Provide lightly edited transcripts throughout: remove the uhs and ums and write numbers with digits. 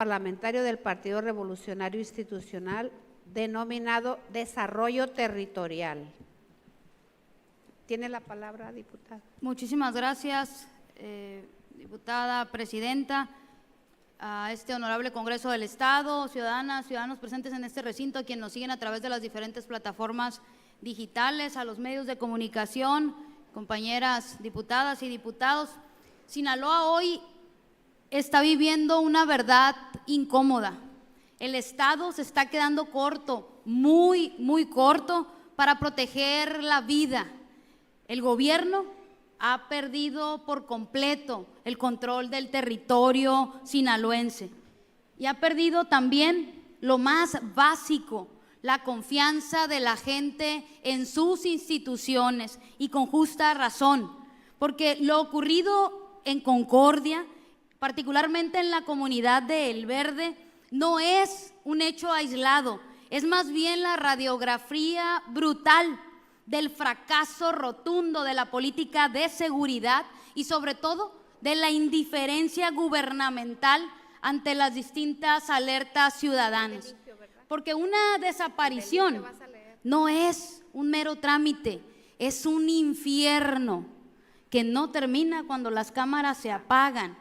parlamentario del Partido Revolucionario Institucional denominado Desarrollo Territorial. Tiene la palabra, diputada. Muchísimas gracias, diputada presidenta, a este honorable Congreso del Estado, ciudadanas, ciudadanos presentes en este recinto, a quienes nos siguen a través de las diferentes plataformas digitales, a los medios de comunicación, compañeras diputadas y diputados. Sinaloa hoy está viviendo una verdad incómoda. El Estado se está quedando corto, muy corto, para proteger la vida. El gobierno ha perdido por completo el control del territorio sinaloense y ha perdido también lo más básico, la confianza de la gente en sus instituciones, y con justa razón, porque lo ocurrido en Concordia, particularmente en la comunidad de El Verde, no es un hecho aislado, es más bien la radiografía brutal del fracaso rotundo de la política de seguridad y sobre todo de la indiferencia gubernamental ante las distintas alertas ciudadanas. Porque una desaparición no es un mero trámite, es un infierno que no termina cuando las cámaras se apagan.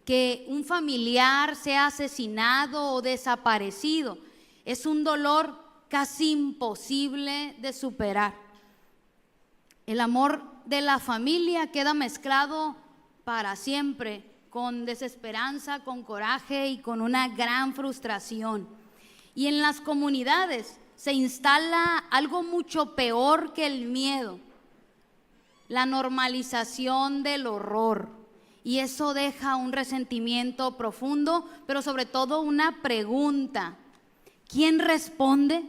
Que un familiar sea asesinado o desaparecido es un dolor casi imposible de superar. El amor de la familia queda mezclado para siempre con desesperanza, con coraje y con una gran frustración. Y en las comunidades se instala algo mucho peor que el miedo: la normalización del horror. Y eso deja un resentimiento profundo, pero sobre todo una pregunta: ¿quién responde?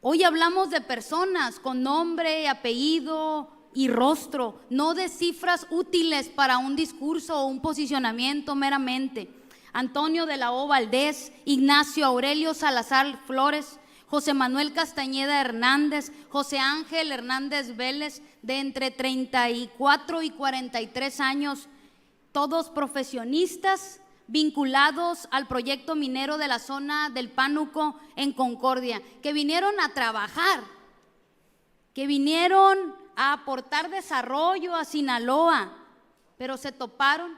Hoy hablamos de personas con nombre, apellido y rostro, no de cifras útiles para un discurso o un posicionamiento meramente. Antonio de la O. Valdés, Ignacio Aurelio Salazar Flores, José Manuel Castañeda Hernández, José Ángel Hernández Vélez, de entre 34 y 43 años, todos profesionistas vinculados al proyecto minero de la zona del Pánuco en Concordia, que vinieron a trabajar, que vinieron a aportar desarrollo a Sinaloa, pero se toparon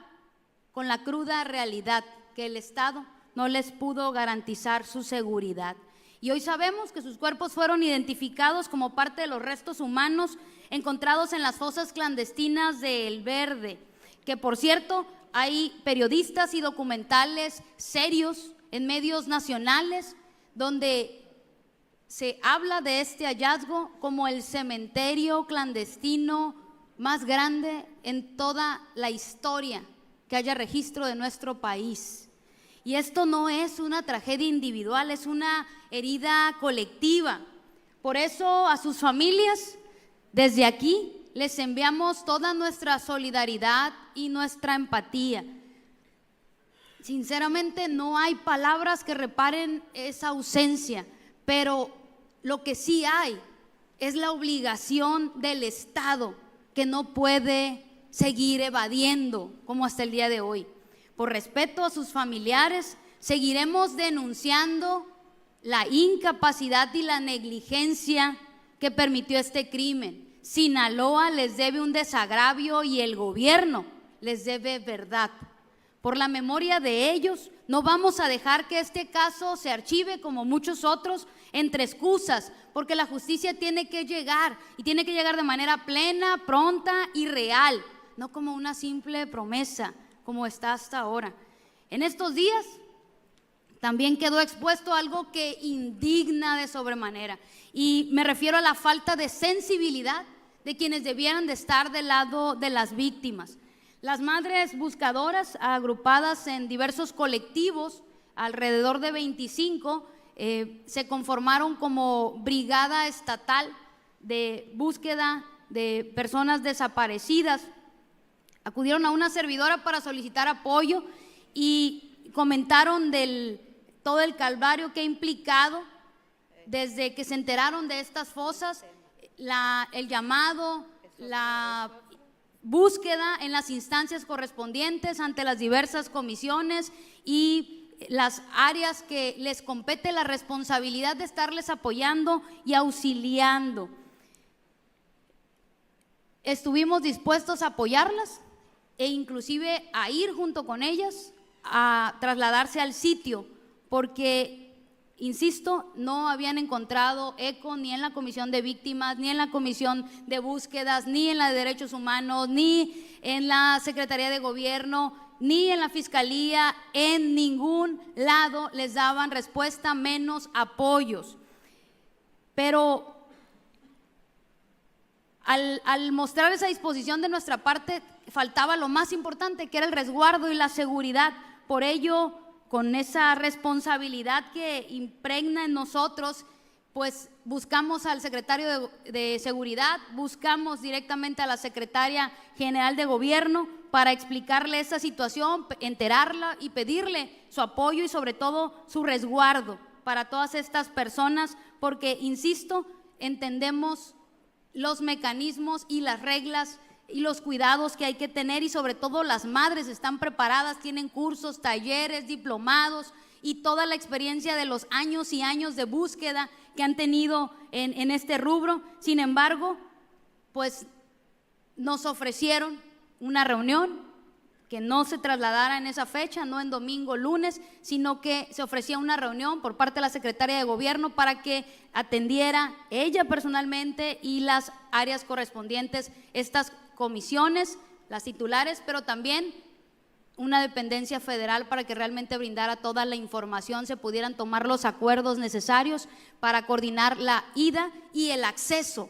con la cruda realidad que el Estado no les pudo garantizar su seguridad. Y hoy sabemos que sus cuerpos fueron identificados como parte de los restos humanos encontrados en las fosas clandestinas de El Verde, que por cierto hay periodistas y documentales serios en medios nacionales donde se habla de este hallazgo como el cementerio clandestino más grande en toda la historia que haya registro de nuestro país. Y esto no es una tragedia individual, es una herida colectiva. Por eso a sus familias, desde aquí, les enviamos toda nuestra solidaridad y nuestra empatía. Sinceramente, no hay palabras que reparen esa ausencia, pero lo que sí hay es la obligación del Estado, que no puede seguir evadiendo como hasta el día de hoy. Por respeto a sus familiares, seguiremos denunciando la incapacidad y la negligencia que permitió este crimen. Sinaloa les debe un desagravio y el gobierno les debe verdad. Por la memoria de ellos, no vamos a dejar que este caso se archive como muchos otros entre excusas, porque la justicia tiene que llegar, y tiene que llegar de manera plena, pronta y real, no como una simple promesa como está hasta ahora. En estos días también quedó expuesto algo que indigna de sobremanera, y me refiero a la falta de sensibilidad de quienes debieran de estar del lado de las víctimas. Las madres buscadoras, agrupadas en diversos colectivos, alrededor de 25, se conformaron como brigada estatal de búsqueda de personas desaparecidas. Acudieron a una servidora para solicitar apoyo y comentaron todo el calvario que ha implicado desde que se enteraron de estas fosas, el llamado, la búsqueda en las instancias correspondientes ante las diversas comisiones y las áreas que les compete la responsabilidad de estarles apoyando y auxiliando. Estuvimos dispuestos a apoyarlas e inclusive a ir junto con ellas a trasladarse al sitio, porque, insisto, no habían encontrado eco ni en la Comisión de Víctimas, ni en la Comisión de Búsquedas, ni en la de Derechos Humanos, ni en la Secretaría de Gobierno, ni en la Fiscalía. En ningún lado les daban respuesta, menos apoyos. Pero al mostrar esa disposición de nuestra parte, faltaba lo más importante, que era el resguardo y la seguridad. Por ello, con esa responsabilidad que impregna en nosotros, pues buscamos al secretario de Seguridad, buscamos directamente a la secretaria general de Gobierno para explicarle esta situación, enterarla y pedirle su apoyo y sobre todo su resguardo para todas estas personas, porque, insisto, entendemos los mecanismos y las reglas y los cuidados que hay que tener, y sobre todo las madres están preparadas, tienen cursos, talleres, diplomados y toda la experiencia de los años y años de búsqueda que han tenido en este rubro. Sin embargo, pues nos ofrecieron una reunión, que no se trasladara en esa fecha, no en domingo, lunes, sino que se ofrecía una reunión por parte de la Secretaria de Gobierno para que atendiera ella personalmente y las áreas correspondientes estas comisiones, las titulares, pero también una dependencia federal para que realmente brindara toda la información, se pudieran tomar los acuerdos necesarios para coordinar la ida y el acceso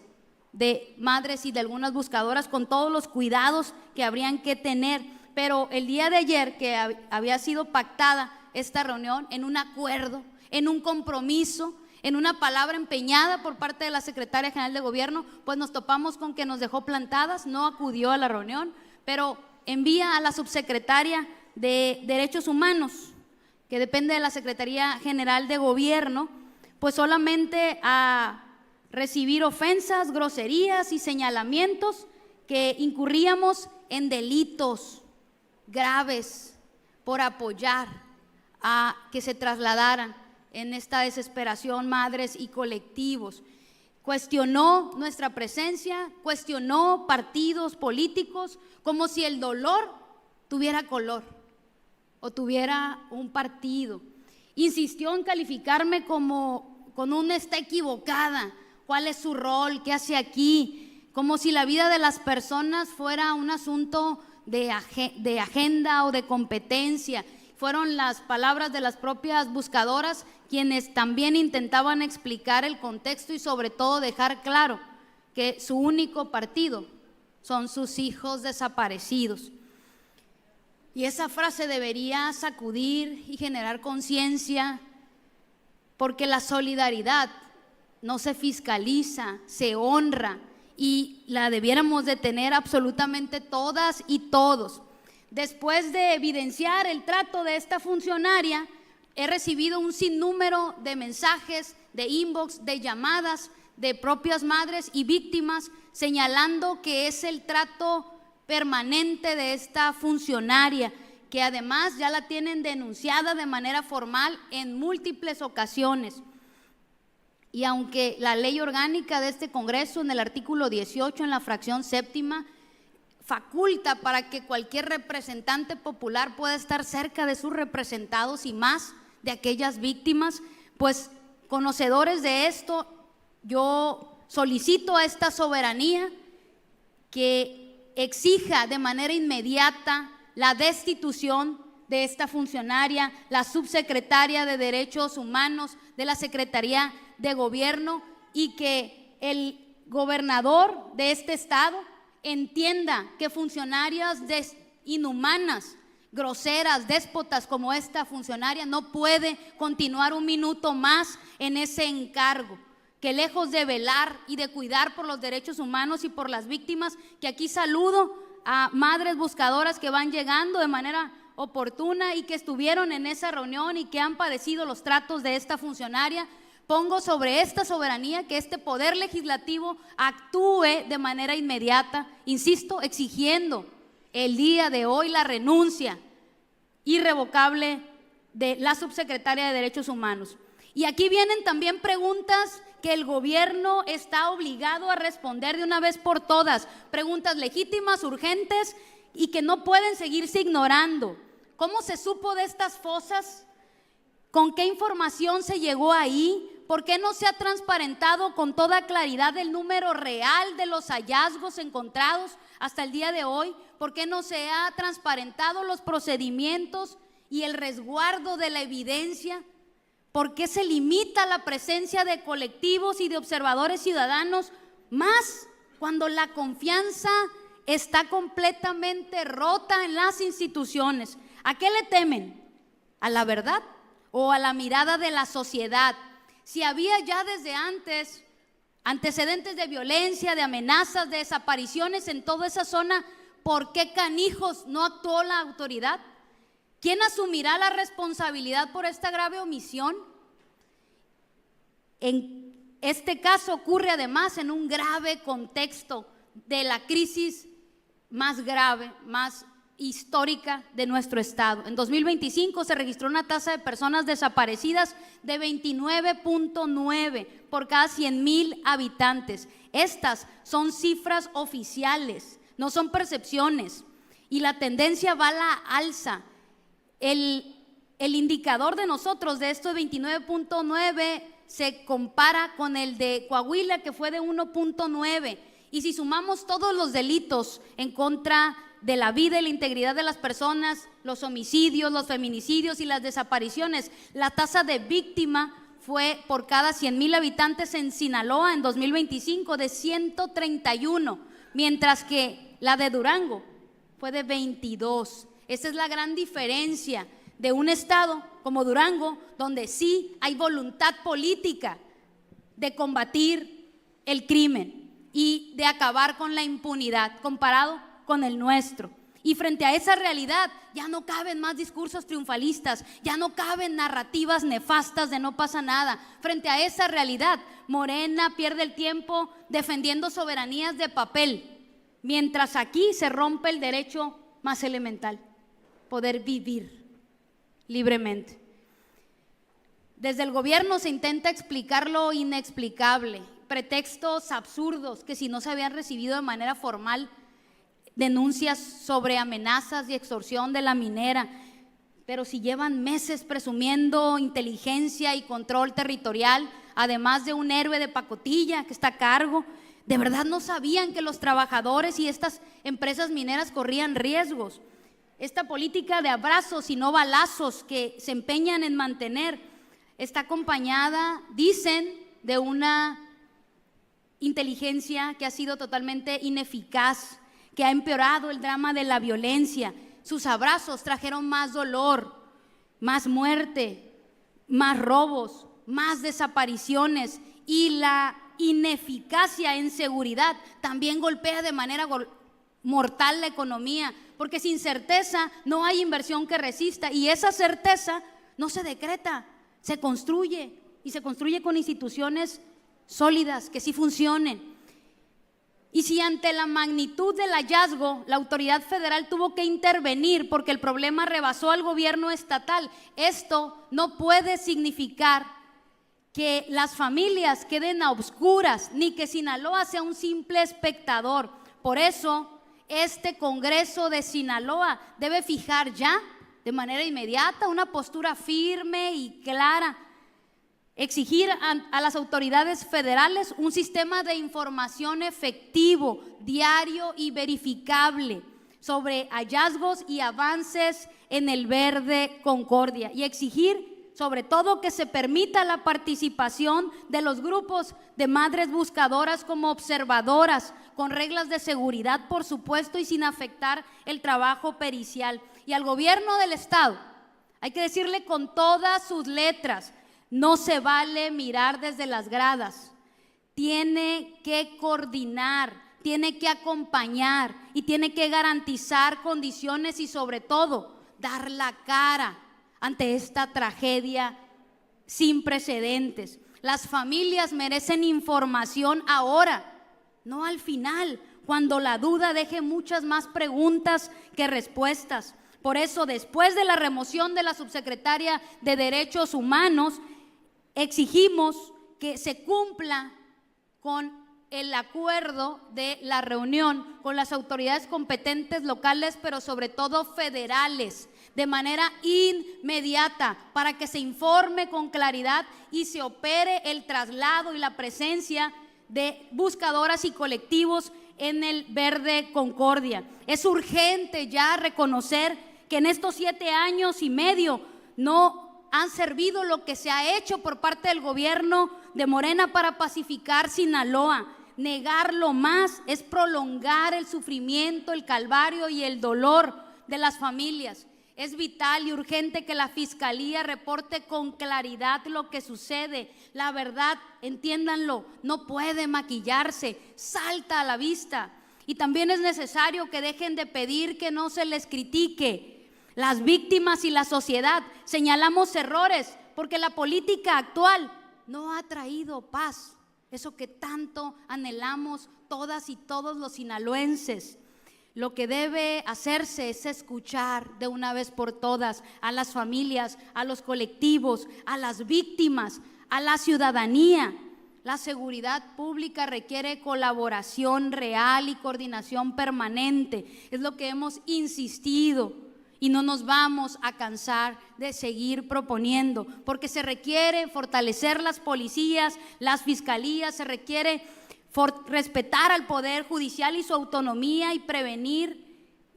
de madres y de algunas buscadoras con todos los cuidados que habrían que tener. Pero el día de ayer, que había sido pactada esta reunión en un acuerdo, en un compromiso, en una palabra empeñada por parte de la Secretaria General de Gobierno, pues nos topamos con que nos dejó plantadas, no acudió a la reunión, pero envía a la subsecretaria de Derechos Humanos, que depende de la Secretaría General de Gobierno, pues solamente a recibir ofensas, groserías y señalamientos que incurríamos en delitos graves por apoyar a que se trasladaran en esta desesperación madres y colectivos. Cuestionó nuestra presencia, cuestionó partidos políticos, como si el dolor tuviera color o tuviera un partido. Insistió en calificarme como con un está equivocada, cuál es su rol, qué hace aquí, como si la vida de las personas fuera un asunto de agenda o de competencia. Fueron las palabras de las propias buscadoras quienes también intentaban explicar el contexto y sobre todo dejar claro que su único partido son sus hijos desaparecidos. Y esa frase debería sacudir y generar conciencia, porque la solidaridad no se fiscaliza, se honra, y la debiéramos de tener absolutamente todas y todos. Después de evidenciar el trato de esta funcionaria, he recibido un sinnúmero de mensajes, de inbox, de llamadas de propias madres y víctimas señalando que es el trato permanente de esta funcionaria, que además ya la tienen denunciada de manera formal en múltiples ocasiones. Y aunque la ley orgánica de este Congreso, en el artículo 18, en la fracción séptima, faculta para que cualquier representante popular pueda estar cerca de sus representados y más de aquellas víctimas, pues conocedores de esto, yo solicito a esta soberanía que exija de manera inmediata la destitución de esta funcionaria, la subsecretaria de Derechos Humanos de la Secretaría de Gobierno, y que el gobernador de este estado entienda que funcionarias inhumanas, groseras, déspotas como esta funcionaria no puede continuar un minuto más en ese encargo, que lejos de velar y de cuidar por los derechos humanos y por las víctimas, que aquí saludo a madres buscadoras que van llegando de manera oportuna y que estuvieron en esa reunión y que han padecido los tratos de esta funcionaria, pongo sobre esta soberanía que este poder legislativo actúe de manera inmediata, insisto, exigiendo el día de hoy la renuncia irrevocable de la subsecretaria de Derechos Humanos. Y aquí vienen también preguntas que el gobierno está obligado a responder de una vez por todas, preguntas legítimas, urgentes y que no pueden seguirse ignorando. ¿Cómo se supo de estas fosas? ¿Con qué información se llegó ahí? ¿Por qué no se ha transparentado con toda claridad el número real de los hallazgos encontrados hasta el día de hoy? ¿Por qué no se ha transparentado los procedimientos y el resguardo de la evidencia? ¿Por qué se limita la presencia de colectivos y de observadores ciudadanos más cuando la confianza está completamente rota en las instituciones? ¿A qué le temen? ¿A la verdad o a la mirada de la sociedad? Si había ya desde antes antecedentes de violencia, de amenazas, de desapariciones en toda esa zona, ¿por qué canijos no actuó la autoridad? ¿Quién asumirá la responsabilidad por esta grave omisión? En este caso ocurre además en un grave contexto de la crisis más grave, más histórica de nuestro estado. En 2025 se registró una tasa de personas desaparecidas de 29.9 por cada 100,000 habitantes. Estas son cifras oficiales, no son percepciones, y la tendencia va a la alza. El indicador de nosotros de esto de 29.9 se compara con el de Coahuila, que fue de 1.9, y si sumamos todos los delitos en contra de la vida y la integridad de las personas, los homicidios, los feminicidios y las desapariciones, la tasa de víctima fue por cada 100,000 habitantes en Sinaloa en 2025 de 131, mientras que la de Durango fue de 22. Esa es la gran diferencia de un estado como Durango, donde sí hay voluntad política de combatir el crimen y de acabar con la impunidad, comparado con el nuestro. Y frente a esa realidad ya no caben más discursos triunfalistas, ya no caben narrativas nefastas de no pasa nada. Frente a esa realidad, Morena pierde el tiempo defendiendo soberanías de papel, mientras aquí se rompe el derecho más elemental: poder vivir libremente. Desde el gobierno se intenta explicar lo inexplicable, pretextos absurdos, que si no se habían recibido de manera formal denuncias sobre amenazas y extorsión de la minera, pero si llevan meses presumiendo inteligencia y control territorial, además de un héroe de pacotilla que está a cargo, ¿de verdad no sabían que los trabajadores y estas empresas mineras corrían riesgos? Esta política de abrazos y no balazos que se empeñan en mantener está acompañada, dicen, de una inteligencia que ha sido totalmente ineficaz, que ha empeorado el drama de la violencia. Sus abrazos trajeron más dolor, más muerte, más robos, más desapariciones, y la ineficacia en seguridad también golpea de manera mortal la economía, porque sin certeza no hay inversión que resista, y esa certeza no se decreta, se construye, y se construye con instituciones sólidas que sí funcionen. Y si ante la magnitud del hallazgo la autoridad federal tuvo que intervenir porque el problema rebasó al gobierno estatal, esto no puede significar que las familias queden a obscuras, ni que Sinaloa sea un simple espectador. Por eso, este Congreso de Sinaloa debe fijar ya, de manera inmediata, una postura firme y clara, exigir a las autoridades federales un sistema de información efectivo, diario y verificable sobre hallazgos y avances en el Verde Concordia, y exigir sobre todo que se permita la participación de los grupos de madres buscadoras como observadoras, con reglas de seguridad, por supuesto, y sin afectar el trabajo pericial. Y al gobierno del estado hay que decirle con todas sus letras: no se vale mirar desde las gradas, tiene que coordinar, tiene que acompañar y tiene que garantizar condiciones, y sobre todo dar la cara ante esta tragedia sin precedentes. Las familias merecen información ahora, no al final, cuando la duda deje muchas más preguntas que respuestas. Por eso, después de la remoción de la subsecretaria de Derechos Humanos, exigimos que se cumpla con el acuerdo de la reunión con las autoridades competentes locales, pero sobre todo federales, de manera inmediata, para que se informe con claridad y se opere el traslado y la presencia de buscadoras y colectivos en el Verde Concordia. Es urgente ya reconocer que en estos 7 años y medio no han servido lo que se ha hecho por parte del gobierno de Morena para pacificar Sinaloa. Negarlo más es prolongar el sufrimiento, el calvario y el dolor de las familias. Es vital y urgente que la Fiscalía reporte con claridad lo que sucede. La verdad, entiéndanlo, no puede maquillarse, salta a la vista. Y también es necesario que dejen de pedir que no se les critique. Las víctimas y la sociedad señalamos errores porque la política actual no ha traído paz, eso que tanto anhelamos todas y todos los sinaloenses. Lo que debe hacerse es escuchar de una vez por todas a las familias, a los colectivos, a las víctimas, a la ciudadanía. La seguridad pública requiere colaboración real y coordinación permanente. Es lo que hemos insistido y no nos vamos a cansar de seguir proponiendo, porque se requiere fortalecer las policías, las fiscalías, se requiere respetar al Poder Judicial y su autonomía y prevenir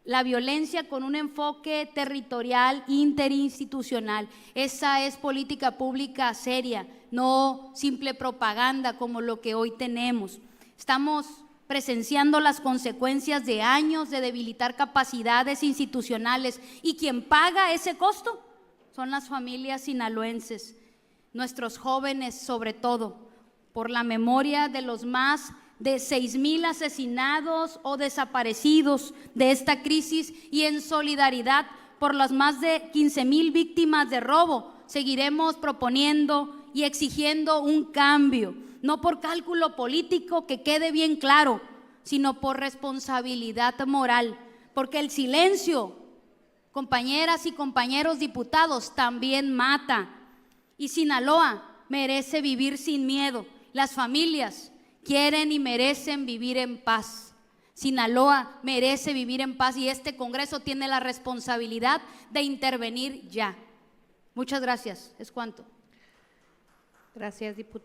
la violencia con un enfoque territorial interinstitucional. Esa es política pública seria, no simple propaganda como lo que hoy tenemos. Estamos presenciando las consecuencias de años de debilitar capacidades institucionales y quien paga ese costo son las familias sinaloenses, nuestros jóvenes sobre todo, por la memoria de los más de 6,000 asesinados o desaparecidos de esta crisis y en solidaridad por las más de 15,000 víctimas de robo. Seguiremos proponiendo y exigiendo un cambio, no por cálculo político, que quede bien claro, sino por responsabilidad moral, porque el silencio, compañeras y compañeros diputados, también mata. Y Sinaloa merece vivir sin miedo. Las familias quieren y merecen vivir en paz. Sinaloa merece vivir en paz y este Congreso tiene la responsabilidad de intervenir ya. Muchas gracias. Es cuanto. Gracias, diputada.